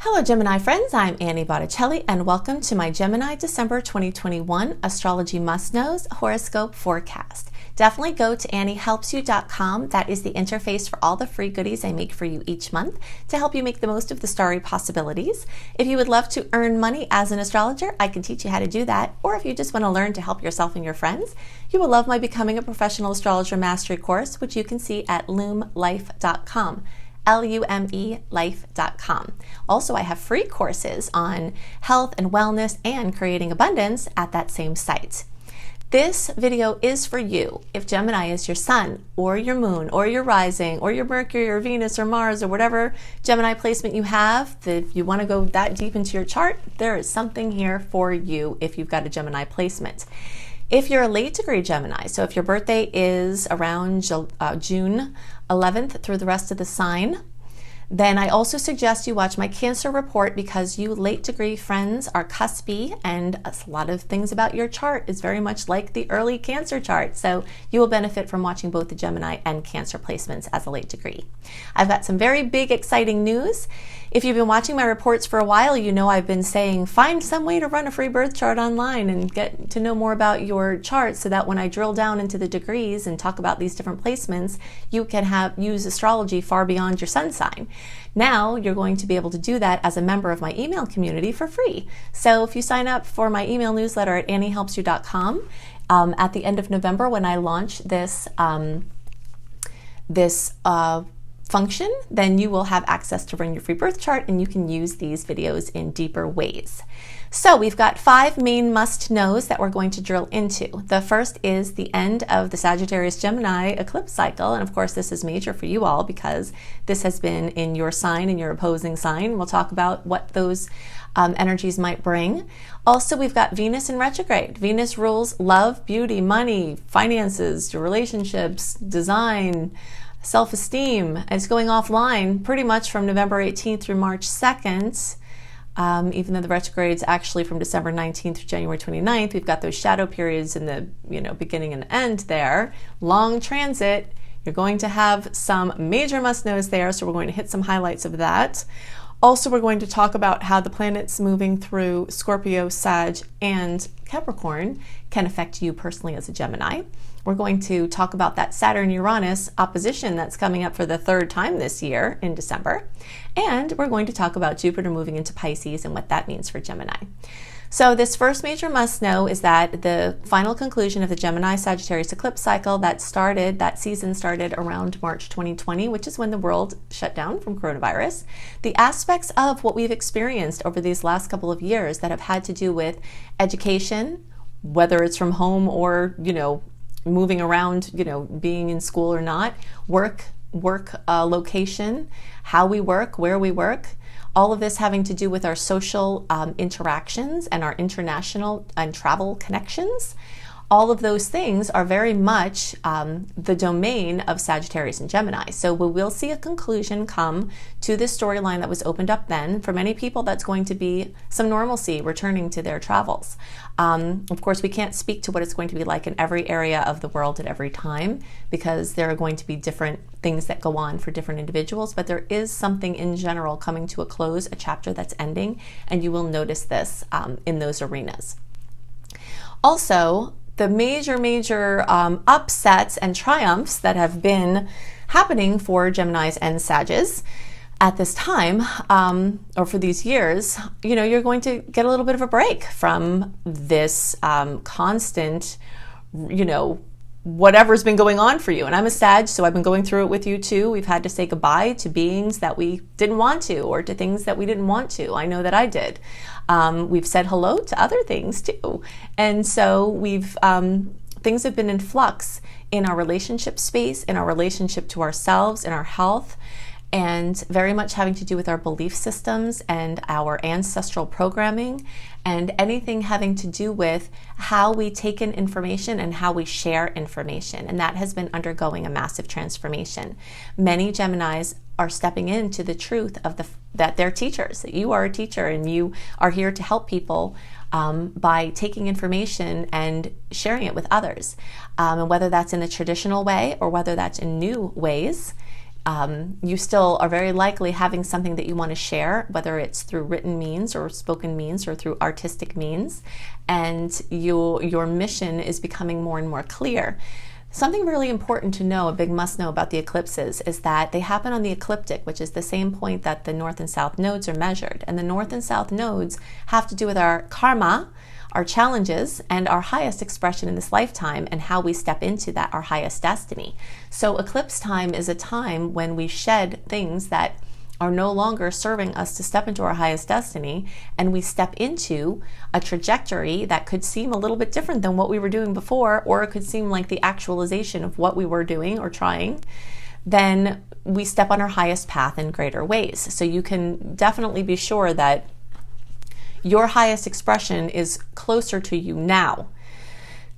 Hello Gemini friends, I'm Annie Botticelli and welcome to my Gemini December 2021 Astrology Must-Knows Horoscope Forecast. Definitely go to anniehelpsyou.com. That is the interface for all the free goodies I make for you each month to help you make the most of the starry possibilities. If you would love to earn money as an astrologer, I can teach you how to do that. Or if you just want to learn to help yourself and your friends, you will love my Becoming a Professional Astrologer Mastery course, which you can see at lumelife.com. lumelife.com. Also, I have free courses on health and wellness and creating abundance at that same site. This video is for you if Gemini is your sun or your moon or your rising or your Mercury or Venus or Mars or whatever Gemini placement you have. If you want to go that deep into your chart, there is something here for you if you've got a Gemini placement. If you're a late degree Gemini, so if your birthday is around June 11th through the rest of the sign, then I also suggest you watch my Cancer report because you late degree friends are cuspy and a lot of things about your chart is very much like the early Cancer chart. So you will benefit from watching both the Gemini and Cancer placements as a late degree. I've got some very big exciting news. If you've been watching my reports for a while, you know I've been saying find some way to run a free birth chart online and get to know more about your chart so that when I drill down into the degrees and talk about these different placements, you can use astrology far beyond your sun sign. Now you're going to be able to do that as a member of my email community for free. So if you sign up for my email newsletter at anniehelpsyou.com, at the end of November when I launch this function, then you will have access to run your free birth chart and you can use these videos in deeper ways. So we've got 5 main must-knows that we're going to drill into. The first is the end of the Sagittarius-Gemini eclipse cycle, and of course this is major for you all because this has been in your sign and your opposing sign. We'll talk about what those energies might bring. Also, we've got Venus in retrograde. Venus rules love, beauty, money, finances, your relationships, design, self-esteem. It's going offline pretty much from November 18th through March 2nd. Even though the retrograde's actually from December 19th through January 29th, we've got those shadow periods in the beginning and end there. Long transit. You're going to have some major must-knows there, so we're going to hit some highlights of that. Also, we're going to talk about how the planets moving through Scorpio, Sag, and Capricorn can affect you personally as a Gemini. We're going to talk about that Saturn-Uranus opposition that's coming up for the 3rd time this year in December. And we're going to talk about Jupiter moving into Pisces and what that means for Gemini. So this first major must-know is that the final conclusion of the Gemini-Sagittarius eclipse cycle that season started around March 2020, which is when the world shut down from coronavirus. The aspects of what we've experienced over these last couple of years that have had to do with education, whether it's from home or, moving around, being in school or not, work location, how we work, where we work, all of this having to do with our social interactions and our international and travel connections. All of those things are very much the domain of Sagittarius and Gemini. So we will see a conclusion come to this storyline that was opened up then. For many people, that's going to be some normalcy returning to their travels. Of course, we can't speak to what it's going to be like in every area of the world at every time because there are going to be different things that go on for different individuals, but there is something in general coming to a close, a chapter that's ending, and you will notice this in those arenas. Also, the major upsets and triumphs that have been happening for Geminis and Sages at this time, or for these years, you're going to get a little bit of a break from this constant, whatever's been going on for you. And I'm a Sag, so I've been going through it with you too. We've had to say goodbye to beings that we didn't want to, or to things that we didn't want to. I know that I did. We've said hello to other things too. And so things have been in flux in our relationship space, in our relationship to ourselves, in our health, and very much having to do with our belief systems and our ancestral programming and anything having to do with how we take in information and how we share information. And that has been undergoing a massive transformation. Many Geminis are stepping into the truth of that they're teachers, that you are a teacher and you are here to help people by taking information and sharing it with others. And whether that's in the traditional way or whether that's in new ways, you still are very likely having something that you want to share, whether it's through written means or spoken means or through artistic means, and your mission is becoming more and more clear. Something really important to know, a big must know about the eclipses, is that they happen on the ecliptic, which is the same point that the north and south nodes are measured. And the north and south nodes have to do with our karma, our challenges, and our highest expression in this lifetime, and how we step into that, our highest destiny. So eclipse time is a time when we shed things that are no longer serving us to step into our highest destiny, and we step into a trajectory that could seem a little bit different than what we were doing before, or it could seem like the actualization of what we were doing or trying. Then we step on our highest path in greater ways. So you can definitely be sure that your highest expression is closer to you now.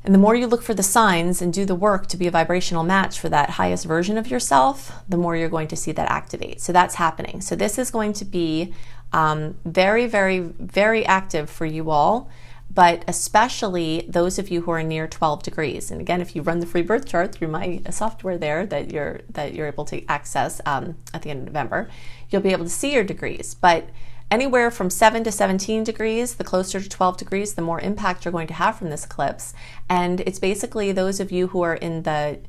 And the more you look for the signs and do the work to be a vibrational match for that highest version of yourself, the more you're going to see that activate. So that's happening. So this is going to be very, very, very active for you all, but especially those of you who are near 12 degrees. And again, if you run the free birth chart through my software there that you're able to access at the end of November, you'll be able to see your degrees. But anywhere from 7 to 17 degrees, the closer to 12 degrees, the more impact you're going to have from this eclipse. And it's basically those of you who are in the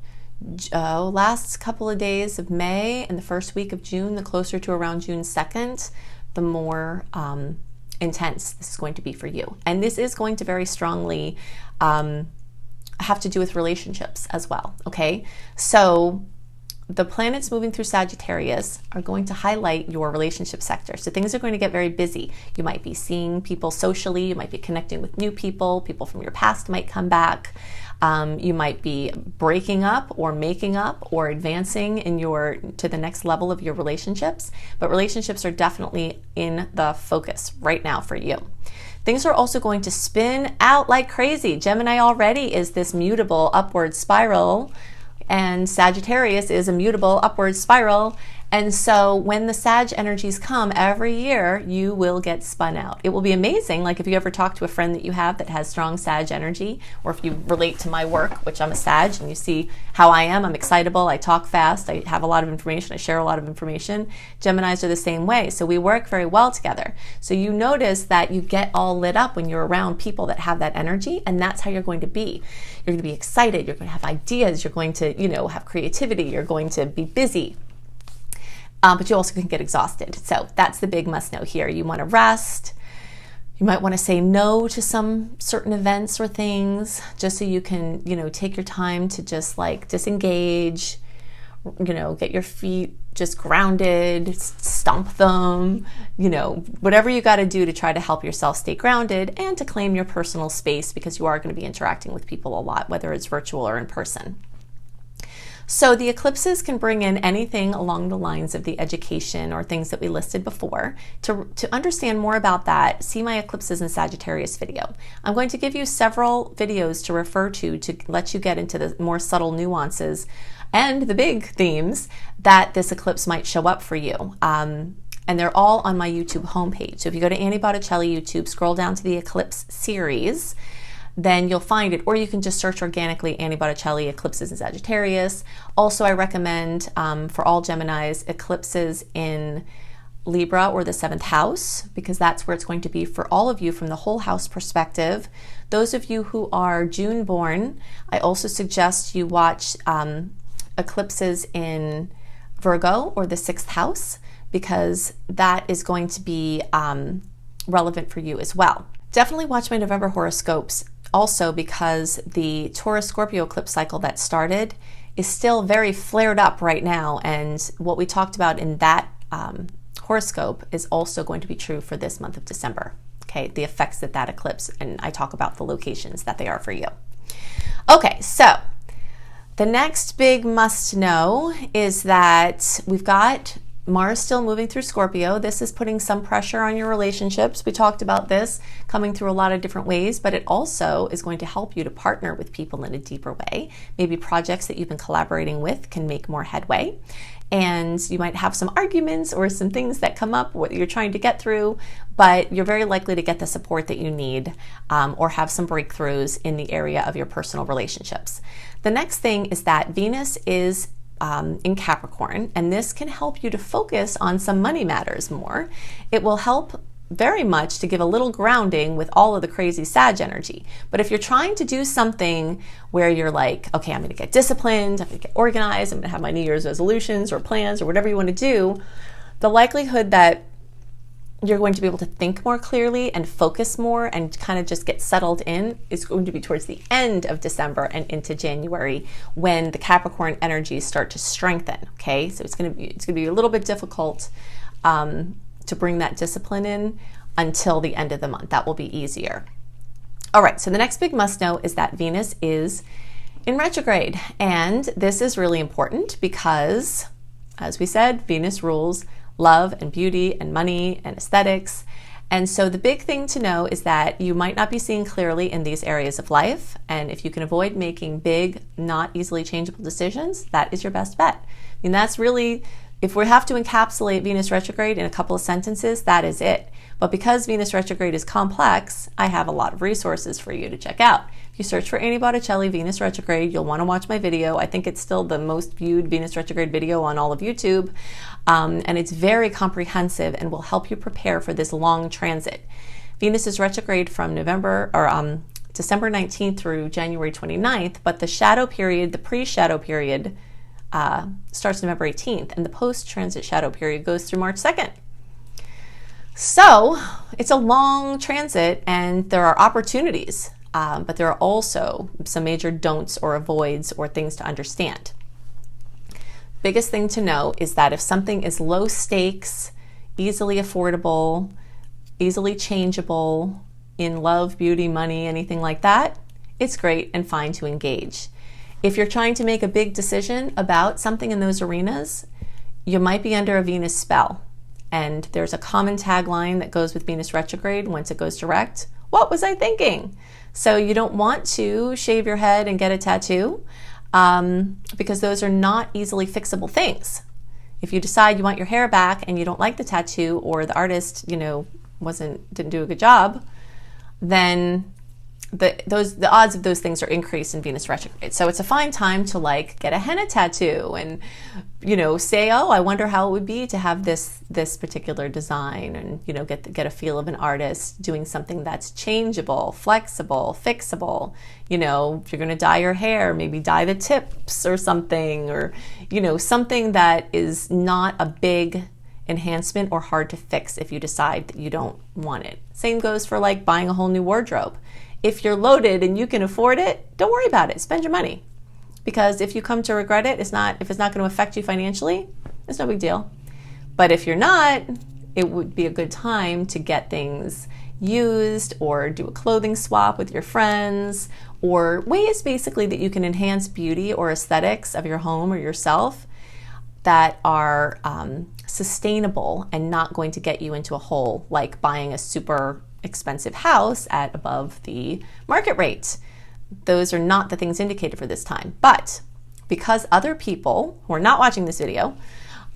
last couple of days of May and the first week of June, the closer to around June 2nd, the more intense this is going to be for you. And this is going to very strongly have to do with relationships as well, okay? So the planets moving through Sagittarius are going to highlight your relationship sector. So things are going to get very busy. You might be seeing people socially, you might be connecting with new people from your past might come back. You might be breaking up or making up or advancing to the next level of your relationships. But relationships are definitely in the focus right now for you. Things are also going to spin out like crazy. Gemini already is this mutable upward spiral, and Sagittarius is a mutable upward spiral. And so when the Sag energies come every year, you will get spun out. It will be amazing. Like if you ever talk to a friend that you have that has strong Sag energy, or if you relate to my work, which I'm a Sag, and you see how I am, I'm excitable, I talk fast, I have a lot of information, I share a lot of information. Geminis are the same way. So we work very well together. So you notice that you get all lit up when you're around people that have that energy, and that's how you're going to be. You're going to be excited, you're going to have ideas, you're going to, have creativity, you're going to be busy. But you also can get exhausted. So that's the big must know here. You want to rest. You might want to say no to some certain events or things just so you can, take your time to just like disengage, get your feet just grounded, stomp them, whatever you got to do to try to help yourself stay grounded and to claim your personal space, because you are going to be interacting with people a lot, whether it's virtual or in person. So the eclipses can bring in anything along the lines of the education or things that we listed before. To understand more about that, see my Eclipses in Sagittarius video. I'm going to give you several videos to refer to let you get into the more subtle nuances and the big themes that this eclipse might show up for you. And they're all on my YouTube homepage. So if you go to Annie Botticelli YouTube, scroll down to the Eclipse series, then you'll find it, or you can just search organically Annie Botticelli Eclipses in Sagittarius. Also, I recommend for all Geminis, eclipses in Libra or the 7th house, because that's where it's going to be for all of you from the whole house perspective. Those of you who are June born, I also suggest you watch eclipses in Virgo or the 6th house, because that is going to be relevant for you as well. Definitely watch my November horoscopes also, because the Taurus-Scorpio eclipse cycle that started is still very flared up right now, and what we talked about in that horoscope is also going to be true for this month of December. Okay, the effects that eclipse, and I talk about the locations that they are for you. Okay, so the next big must know is that we've got Mars still moving through Scorpio. This is putting some pressure on your relationships. We talked about this coming through a lot of different ways, but it also is going to help you to partner with people in a deeper way. Maybe projects that you've been collaborating with can make more headway. And you might have some arguments or some things that come up, what you're trying to get through, but you're very likely to get the support that you need or have some breakthroughs in the area of your personal relationships. The next thing is that Venus is in Capricorn, and this can help you to focus on some money matters more. It will help very much to give a little grounding with all of the crazy Sag energy. But if you're trying to do something where you're like, okay, I'm going to get disciplined, I'm going to get organized, I'm going to have my New Year's resolutions or plans or whatever you want to do, the likelihood that you're going to be able to think more clearly and focus more and kind of just get settled in is going to be towards the end of December and into January, when the Capricorn energies start to strengthen. Okay, so it's going to be a little bit difficult to bring that discipline in until the end of the month. That will be easier. All right, so the next big must know is that Venus is in retrograde, and this is really important because, as we said, Venus rules love and beauty and money and aesthetics. And so the big thing to know is that you might not be seeing clearly in these areas of life. And if you can avoid making big, not easily changeable decisions, that is your best bet. I mean, that's really, if we have to encapsulate Venus retrograde in a couple of sentences, that is it. But because Venus retrograde is complex, I have a lot of resources for you to check out. If you search for Annie Botticelli Venus retrograde, you'll want to watch my video. I think it's still the most viewed Venus retrograde video on all of YouTube. And it's very comprehensive and will help you prepare for this long transit. Venus is retrograde from December 19th through January 29th, but the shadow period, the pre-shadow period, starts November 18th, and the post-transit shadow period goes through March 2nd. So it's a long transit, and there are opportunities, but there are also some major don'ts or avoids or things to understand. Biggest thing to know is that if something is low stakes, easily affordable, easily changeable in love, beauty, money, anything like that, it's great and fine to engage. If you're trying to make a big decision about something in those arenas, you might be under a Venus spell. And there's a common tagline that goes with Venus retrograde once it goes direct. What was I thinking? So you don't want to shave your head and get a tattoo because those are not easily fixable things. If you decide you want your hair back and you don't like the tattoo, or the artist, didn't do a good job, then the odds of those things are increased in Venus retrograde. So it's a fine time to get a henna tattoo and say, oh, I wonder how it would be to have this particular design, and get a feel of an artist doing something that's changeable, flexible, fixable. If you're going to dye your hair, maybe dye the tips or something, or something that is not a big enhancement or hard to fix if you decide that you don't want it. Same goes for buying a whole new wardrobe. If you're loaded and you can afford it, don't worry about it. Spend your money. Because if you come to regret it, if it's not going to affect you financially, it's no big deal. But if you're not, it would be a good time to get things used, or do a clothing swap with your friends, or ways basically that you can enhance beauty or aesthetics of your home or yourself that are sustainable and not going to get you into a hole, like buying a super expensive house at above the market rate. Those are not the things indicated for this time. But because other people who are not watching this video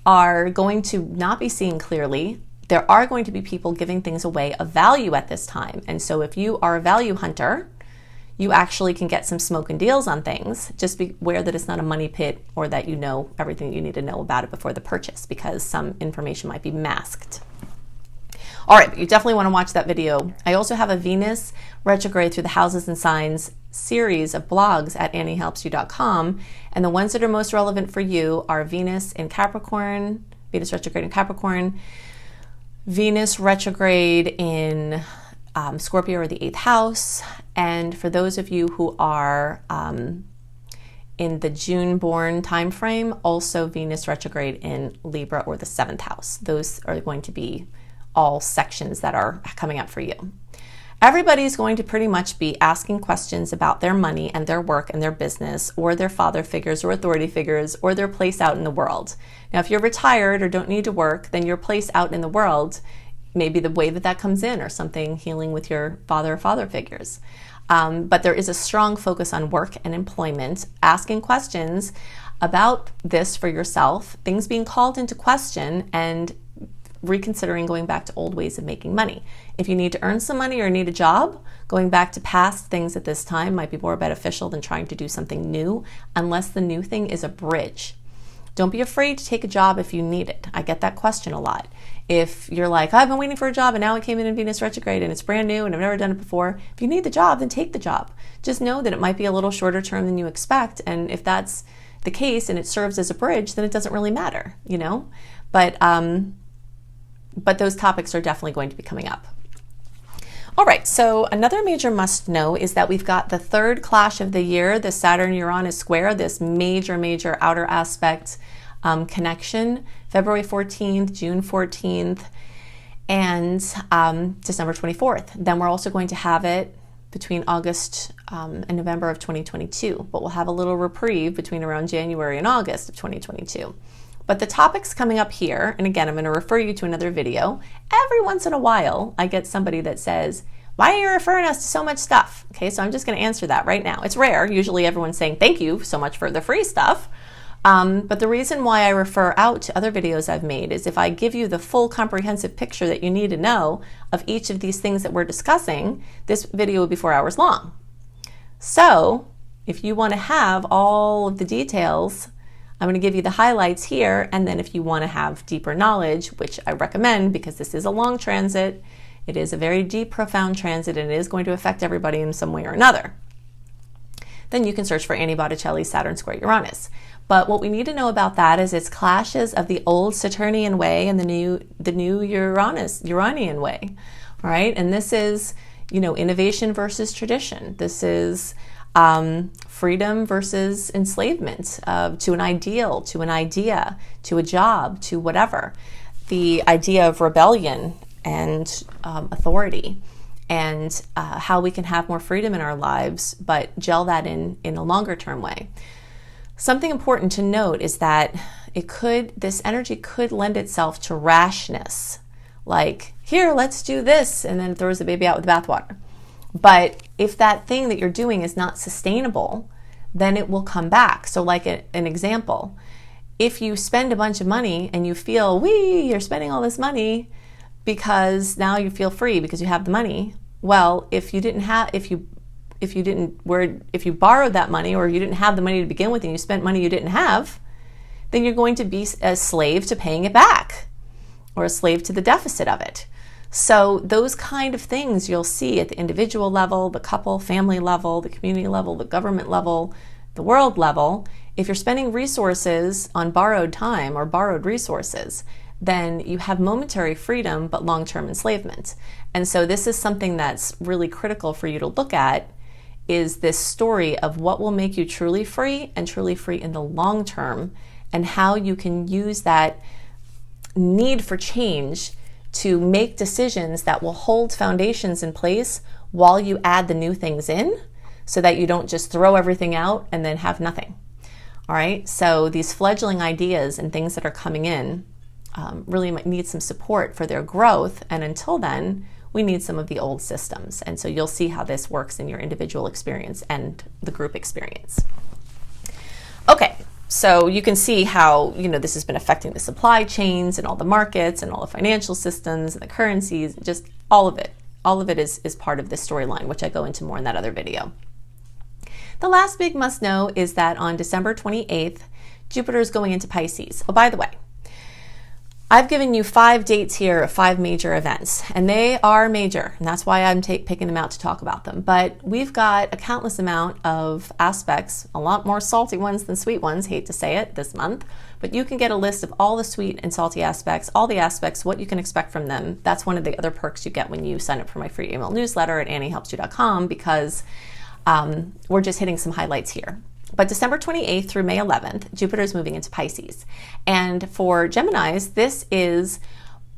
are going to not be seeing clearly, there are going to be people giving things away of value at this time. And so if you are a value hunter, you actually can get some smoke and deals on things. Just be aware that it's not a money pit, or that you know everything you need to know about it before the purchase, because some information might be masked. All right, but you definitely want to watch that video. I also have a Venus retrograde through the houses and signs series of blogs at anniehelpsyou.com. And the ones that are most relevant for you are Venus in Capricorn, Venus retrograde in Capricorn, Venus retrograde in Scorpio, or the 8th house. And for those of you who are in the June born time frame, also Venus retrograde in Libra, or the 7th house. Those are going to be all sections that are coming up for you. Everybody's going to pretty much be asking questions about their money and their work and their business, or their father figures or authority figures, or their place out in the world. Now, if you're retired or don't need to work, then your place out in the world, maybe the way that comes in, or something healing with your father or father figures. But there is a strong focus on work and employment, asking questions about this for yourself, things being called into question, and reconsidering going back to old ways of making money. If you need to earn some money or need a job, going back to past things at this time might be more beneficial than trying to do something new, unless the new thing is a bridge. Don't be afraid to take a job if you need it. I get that question a lot. If you're like, I've been waiting for a job and now it came in Venus retrograde and it's brand new and I've never done it before. If you need the job, then take the job. Just know that it might be a little shorter term than you expect. And if that's the case and it serves as a bridge, then it doesn't really matter, you know? But those topics are definitely going to be coming up. All right, so another major must know is that we've got the third clash of the year, the Saturn-Uranus square, this major outer aspect connection, February 14th, June 14th, and December 24th. Then we're also going to have it between August and November of 2022, but we'll have a little reprieve between around January and August of 2022. But the topics coming up here, and again, I'm going to refer you to another video. Every once in a while, I get somebody that says, why are you referring us to so much stuff? Okay, so I'm just going to answer that right now. It's rare. Usually everyone's saying, thank you so much for the free stuff. But the reason why I refer out to other videos I've made is if I give you the full comprehensive picture that you need to know of each of these things that we're discussing, this video would be 4 hours long. So if you want to have all of the details, I'm going to give you the highlights here, and then if you want to have deeper knowledge, which I recommend because this is a long transit, it is a very deep, profound transit, and it is going to affect everybody in some way or another, then you can search for Annie Botticelli's Saturn square Uranus. But what we need to know about that is its clashes of the old Saturnian way and the new Uranian way, all right? And this is, you know, innovation versus tradition. This is freedom versus enslavement to an ideal, to an idea, to a job, to whatever. The idea of rebellion and authority, and how we can have more freedom in our lives, but gel that in a longer term way. Something important to note is that this energy could lend itself to rashness, like, here, let's do this, and then it throws the baby out with the bathwater. But if that thing that you're doing is not sustainable, then it will come back. So like an example, if you spend a bunch of money and you feel, you're spending all this money because now you feel free because you have the money. Well, if you borrowed that money, or you didn't have the money to begin with and you spent money you didn't have, then you're going to be a slave to paying it back, or a slave to the deficit of it. So those kind of things you'll see at the individual level, the couple, family level, the community level, the government level, the world level. If you're spending resources on borrowed time or borrowed resources, then you have momentary freedom but long-term enslavement. And so this is something that's really critical for you to look at, is this story of what will make you truly free and truly free in the long term, and how you can use that need for change to make decisions that will hold foundations in place while you add the new things in, so that you don't just throw everything out and then have nothing. All right, so these fledgling ideas and things that are coming in really might need some support for their growth, and until then, we need some of the old systems. And so you'll see how this works in your individual experience and the group experience. Okay. So you can see how, this has been affecting the supply chains and all the markets and all the financial systems and the currencies, just all of it. All of it is part of this storyline, which I go into more in that other video. The last big must know is that on December 28th, Jupiter is going into Pisces. Oh, by the way, I've given you 5 dates here of 5 major events, and they are major, and that's why I'm picking them out to talk about them. But we've got a countless amount of aspects, a lot more salty ones than sweet ones, hate to say it, this month. But you can get a list of all the sweet and salty aspects, all the aspects, what you can expect from them. That's one of the other perks you get when you sign up for my free email newsletter at anniehelpsyou.com, because we're just hitting some highlights here. But December 28th through May 11th, Jupiter is moving into Pisces. And for Geminis, this is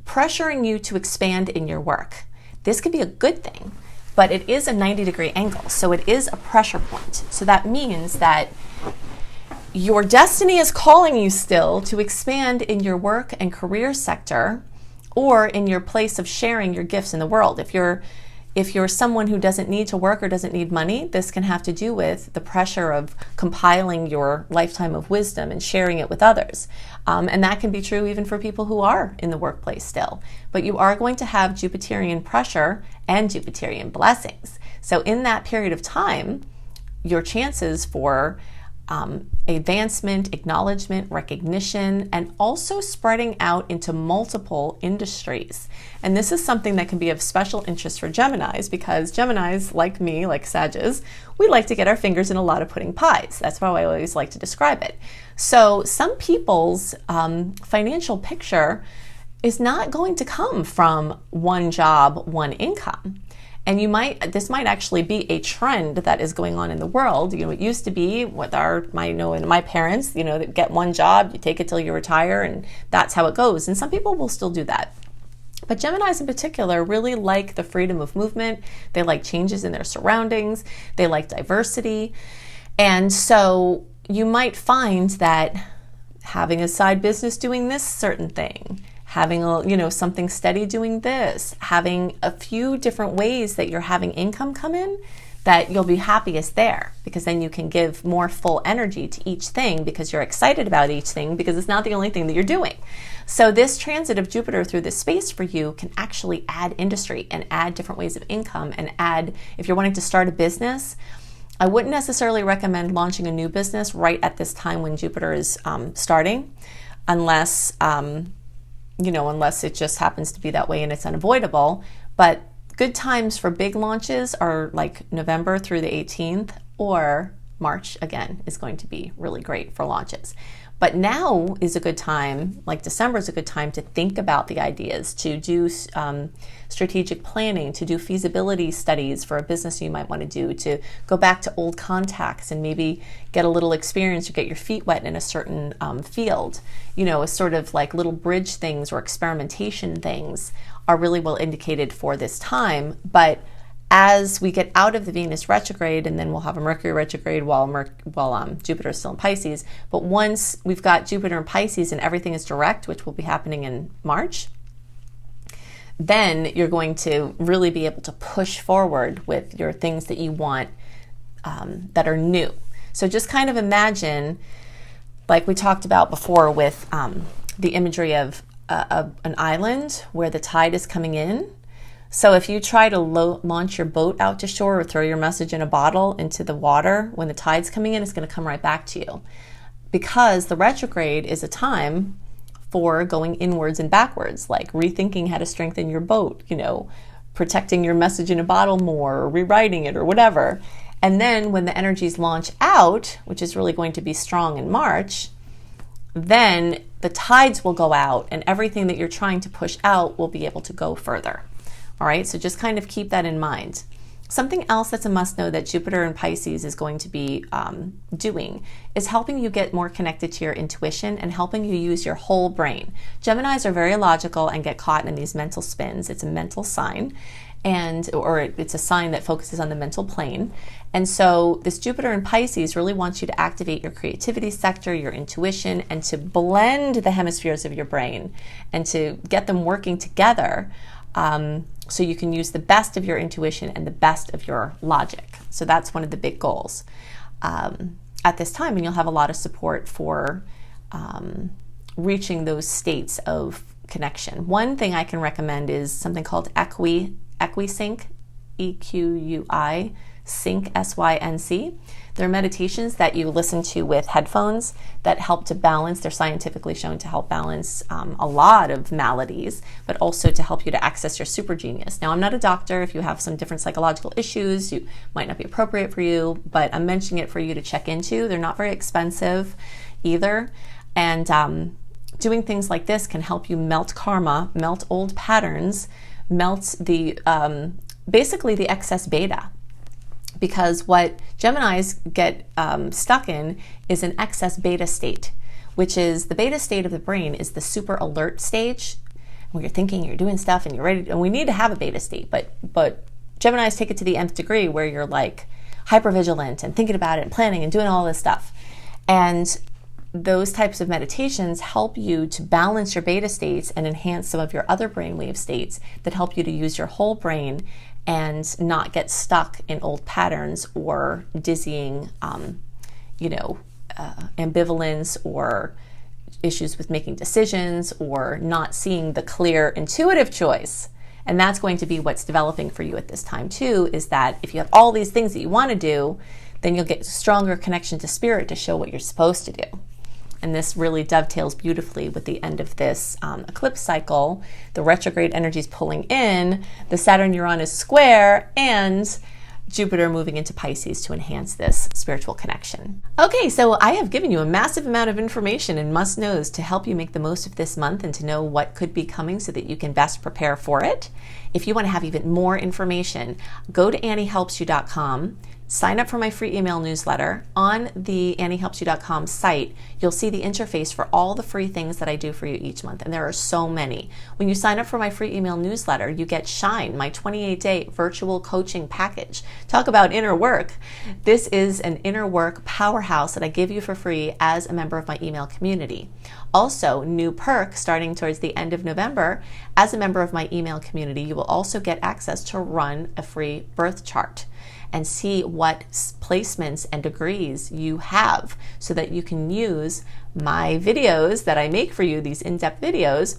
pressuring you to expand in your work. This could be a good thing, but it is a 90-degree angle, so it is a pressure point. So that means that your destiny is calling you still to expand in your work and career sector, or in your place of sharing your gifts in the world. If you're someone who doesn't need to work or doesn't need money, this can have to do with the pressure of compiling your lifetime of wisdom and sharing it with others. And that can be true even for people who are in the workplace still. But you are going to have Jupiterian pressure and Jupiterian blessings. So in that period of time, your chances for advancement, acknowledgement, recognition, and also spreading out into multiple industries. And this is something that can be of special interest for Geminis, because Geminis, like me, like Sages, we like to get our fingers in a lot of pudding pies. That's how I always like to describe it. So some people's financial picture is not going to come from one job, one income. And this might actually be a trend that is going on in the world. You know, it used to be with my parents, you know, that get one job, you take it till you retire, and that's how it goes. And some people will still do that. But Geminis in particular really like the freedom of movement. They like changes in their surroundings. They like diversity. And so you might find that having a side business doing this certain thing, having something steady doing this, having a few different ways that you're having income come in, that you'll be happiest there, because then you can give more full energy to each thing because you're excited about each thing, because it's not the only thing that you're doing. So this transit of Jupiter through this space for you can actually add industry and add different ways of income, and add, if you're wanting to start a business, I wouldn't necessarily recommend launching a new business right at this time when Jupiter is starting, unless it just happens to be that way and it's unavoidable. But good times for big launches are like November through the 18th, or March again is going to be really great for launches. But now is a good time, like December is a good time to think about the ideas, to do strategic planning, to do feasibility studies for a business you might want to do, to go back to old contacts and maybe get a little experience or get your feet wet in a certain field. You know, a sort of like little bridge things or experimentation things are really well indicated for this time. But as we get out of the Venus retrograde, and then we'll have a Mercury retrograde while Jupiter is still in Pisces. But once we've got Jupiter in Pisces and everything is direct, which will be happening in March, then you're going to really be able to push forward with your things that you want that are new. So just kind of imagine, like we talked about before with the imagery of an island where the tide is coming in. So if you try to launch your boat out to shore or throw your message in a bottle into the water, when the tide's coming in, it's going to come right back to you. Because the retrograde is a time for going inwards and backwards, like rethinking how to strengthen your boat, protecting your message in a bottle more, or rewriting it or whatever. And then when the energies launch out, which is really going to be strong in March, then the tides will go out and everything that you're trying to push out will be able to go further. All right, so just kind of keep that in mind. Something else that's a must know that Jupiter in Pisces is going to be doing is helping you get more connected to your intuition and helping you use your whole brain. Geminis are very logical and get caught in these mental spins. It's a mental sign, or it's a sign that focuses on the mental plane. And so this Jupiter in Pisces really wants you to activate your creativity sector, your intuition, and to blend the hemispheres of your brain and to get them working together. So you can use the best of your intuition and the best of your logic. So that's one of the big goals at this time, and you'll have a lot of support for reaching those states of connection. One thing I can recommend is something called EquiSync, EQUI, Sync, SYNC. They're meditations that you listen to with headphones that help to balance. They're scientifically shown to help balance a lot of maladies, but also to help you to access your super genius. Now, I'm not a doctor. If you have some different psychological issues, you might not be appropriate for you, but I'm mentioning it for you to check into. They're not very expensive either. And doing things like this can help you melt karma, melt old patterns, melt basically the excess beta. Because what Geminis get stuck in is an excess beta state, which is the beta state of the brain is the super alert stage. When you're thinking, you're doing stuff, and you're ready, and we need to have a beta state, but Geminis take it to the nth degree where you're like hypervigilant and thinking about it and planning and doing all this stuff. And those types of meditations help you to balance your beta states and enhance some of your other brainwave states that help you to use your whole brain and not get stuck in old patterns or dizzying, ambivalence or issues with making decisions or not seeing the clear intuitive choice. And that's going to be what's developing for you at this time too, is that if you have all these things that you want to do, then you'll get a stronger connection to spirit to show what you're supposed to do. And this really dovetails beautifully with the end of this eclipse cycle, the retrograde energies pulling in, the Saturn-Uranus square, and Jupiter moving into Pisces to enhance this spiritual connection. Okay, so I have given you a massive amount of information and must-knows to help you make the most of this month and to know what could be coming so that you can best prepare for it. If you want to have even more information, go to AnnieHelpsYou.com. Sign up for my free email newsletter. On the AnnieHelpsYou.com site, you'll see the interface for all the free things that I do for you each month, and there are so many. When you sign up for my free email newsletter, you get Shine, my 28-day virtual coaching package. Talk about inner work. This is an inner work powerhouse that I give you for free as a member of my email community. Also, new perk starting towards the end of November, as a member of my email community, you will also get access to run a free birth chart and see what placements and degrees you have so that you can use my videos that I make for you, these in-depth videos,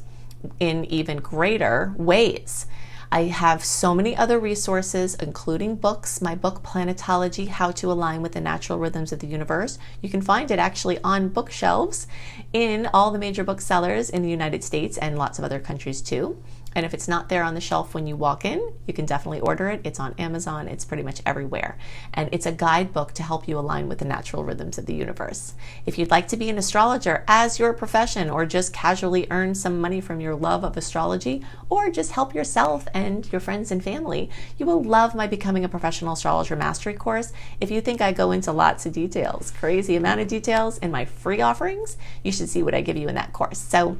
in even greater ways. I have so many other resources, including books, my book, Planetology, How to Align with the Natural Rhythms of the Universe. You can find it actually on bookshelves in all the major booksellers in the United States and lots of other countries too. And if it's not there on the shelf when you walk in, you can definitely order it. It's on Amazon. It's pretty much everywhere. And it's a guidebook to help you align with the natural rhythms of the universe. If you'd like to be an astrologer as your profession, or just casually earn some money from your love of astrology, or just help yourself and your friends and family, you will love my Becoming a Professional Astrologer Mastery course. If you think I go into lots of details, crazy amount of details in my free offerings, you should see what I give you in that course. So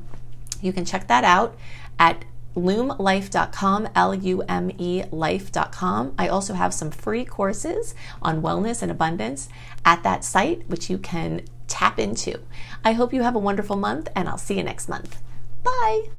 you can check that out at lumelife.com, L-U-M-E life.com. I also have some free courses on wellness and abundance at that site, which you can tap into. I hope you have a wonderful month, and I'll see you next month. Bye.